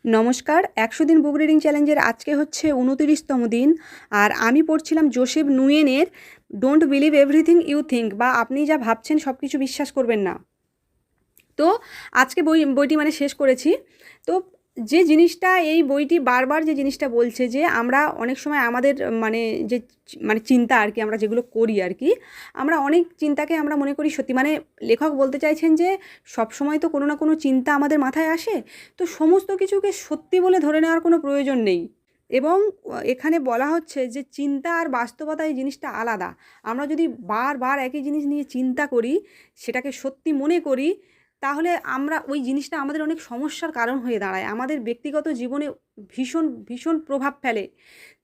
নমস্কার। ১০০ দিন book reading চ্যালেঞ্জের আজকে হচ্ছে ২৯তম দিন। আর আমি পড়ছিলাম জোসেফ নুয়েনের don't believe everything you think, বা আপনি যা ভাবছেন সব কিছু বিশ্বাস করবেন না। তো আজকে বইটি শেষ করেছি। তো যে জিনিসটা এই বইটি বারবার যে জিনিসটা বলছে যে আমরা অনেক সময় আমাদের যে চিন্তা আর কি, আমরা যেগুলো করি আর কি, আমরা অনেক চিন্তাকে আমরা মনে করি সত্যি। লেখক বলতে চাইছেন যে সব সময় তো কোনো না কোনো চিন্তা আমাদের মাথায় আসে, তো সমস্ত কিছুকে সত্যি বলে ধরে নেওয়ার কোনো প্রয়োজন নেই। এবং এখানে বলা হচ্ছে যে চিন্তা আর বাস্তবতা এই জিনিসটা আলাদা। আমরা যদি বারবার একই জিনিস নিয়ে চিন্তা করি, সেটাকে সত্যি মনে করি, তাহলে আমরা ওই জিনিসটা আমাদের অনেক সমস্যার কারণ হয়ে দাঁড়ায়, আমাদের ব্যক্তিগত জীবনে ভীষণ ভীষণ প্রভাব ফেলে।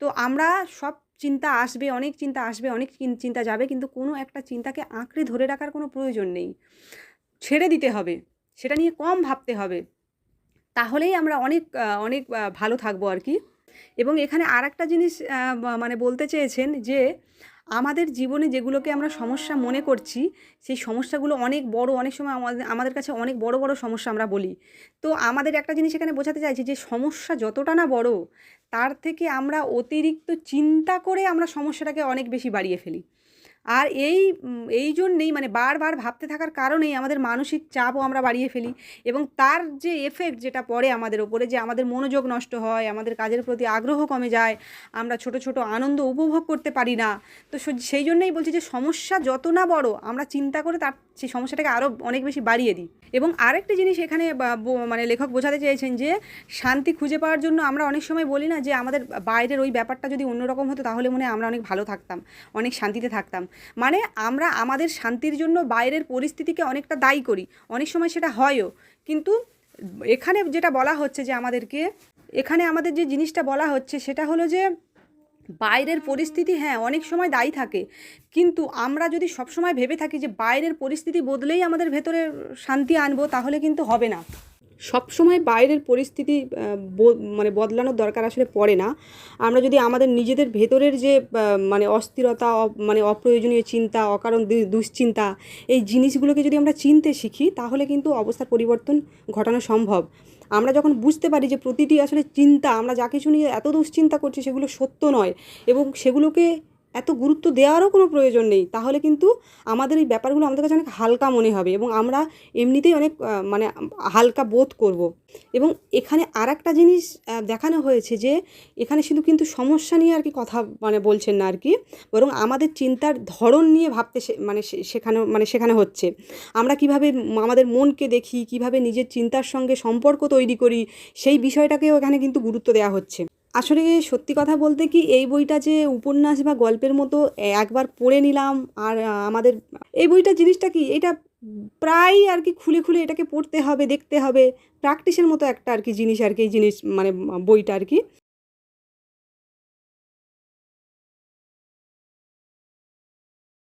তো আমরা সব চিন্তা আসবে, অনেক চিন্তা আসবে, অনেক চিন্তা যাবে, কিন্তু কোনো একটা চিন্তাকে আঁকড়ে ধরে রাখার কোনো প্রয়োজন নেই। ছেড়ে দিতে হবে, সেটা নিয়ে কম ভাবতে হবে, তাহলেই আমরা অনেক অনেক ভালো থাকবো আর কি। এবং এখানে আরেকটা জিনিস বলতে চেয়েছেন যে আমাদের জীবনে যেগুলোকে আমরা সমস্যা মনে করছি, সেই সমস্যাগুলো অনেক বড়, অনেক সময় আমাদের কাছে অনেক বড় বড় সমস্যা আমরা বলি। তো আমাদের একটা জিনিস এখানে বোঝাতে চাইছি যে সমস্যা যতটা না বড়, তার থেকে আমরা অতিরিক্ত চিন্তা করে আমরা সমস্যাটাকে অনেক বেশি বাড়িয়ে ফেলি। আর এই জন্যেই বারবার ভাবতে থাকার কারণেই আমাদের মানসিক চাপও আমরা বাড়িয়ে ফেলি, এবং তার যে এফেক্ট যেটা পড়ে আমাদের ওপরে, যে আমাদের মনোযোগ নষ্ট হয়, আমাদের কাজের প্রতি আগ্রহ কমে যায়, আমরা ছোট ছোট আনন্দ উপভোগ করতে পারি না। তো সেই জন্যই বলছি যে সমস্যা যত না বড়, আমরা চিন্তা করে তার সেই সমস্যাটাকে আরও অনেক বেশি বাড়িয়ে দিই। এবং আরেকটি জিনিস এখানে লেখক বোঝাতে চেয়েছেন যে শান্তি খুঁজে পাওয়ার জন্য আমরা অনেক সময় বলি না যে আমাদের বাইরের ওই ব্যাপারটা যদি অন্যরকম হতো, তাহলে মনে হয় আমরা অনেক ভালো থাকতাম, অনেক শান্তিতে থাকতাম। আমরা আমাদের শান্তির জন্য বাইরের পরিস্থিতিকে অনেকটা দায়ী করি, অনেক সময় সেটা হয়ও। কিন্তু এখানে যেটা বলা হচ্ছে যে এখানে আমাদের যে জিনিসটা বলা হচ্ছে সেটা হলো যে বাইরের পরিস্থিতি হ্যাঁ অনেক সময় দায়ী থাকে, কিন্তু আমরা যদি সবসময় ভেবে থাকি যে বাইরের পরিস্থিতি বদলেই আমাদের ভেতরে শান্তি আনবো, তাহলে কিন্তু হবে না। সবসময় বাইরের পরিস্থিতি বদলানোর দরকার আসলে পড়ে না। আমরা যদি আমাদের নিজেদের ভেতরের যে অস্থিরতা, অপ্রয়োজনীয় চিন্তা, অকারণ দুশ্চিন্তা, এই জিনিসগুলোকে যদি আমরা চিনতে শিখি, তাহলে কিন্তু অবস্থার পরিবর্তন ঘটানো সম্ভব। আমরা যখন বুঝতে পারি যে প্রতিটি আসলে চিন্তা, আমরা যা কিছু নিয়ে এত দুশ্চিন্তা করছি সেগুলো সত্য নয়, এবং সেগুলোকে এত গুরুত্ব দেওয়ারও কোনো প্রয়োজন নেই, তাহলে কিন্তু আমাদের এই ব্যাপারগুলো আমাদের কাছে অনেক হালকা মনে হবে, এবং আমরা এমনিতেই অনেক হালকা বোধ করব। এবং এখানে আরেকটা জিনিস দেখানো হয়েছে যে এখানে শুধু কিন্তু সমস্যা নিয়ে আর কি কথা বলছেন না আর কি, বরং আমাদের চিন্তার ধরন নিয়ে ভাবতে শেখানো হচ্ছে। আমরা কিভাবে আমাদের মনকে দেখি, কিভাবে নিজের চিন্তার সঙ্গে সম্পর্ক তৈরি করি, সেই বিষয়টাকেও এখানে কিন্তু গুরুত্ব দেওয়া হচ্ছে। আসলে সত্যি কথা বলতে কি, এই বইটা যে উপন্যাস বা গল্পের মতো একবার পড়ে নিলাম আর আমাদের এই বইটা জিনিসটা কি, এটা প্রায় আর কি খুলে খুলে এটাকে পড়তে হবে, দেখতে হবে, প্র্যাকটিসের মতো একটা আর কি জিনিস আর কি, এই জিনিস বইটা আর কি।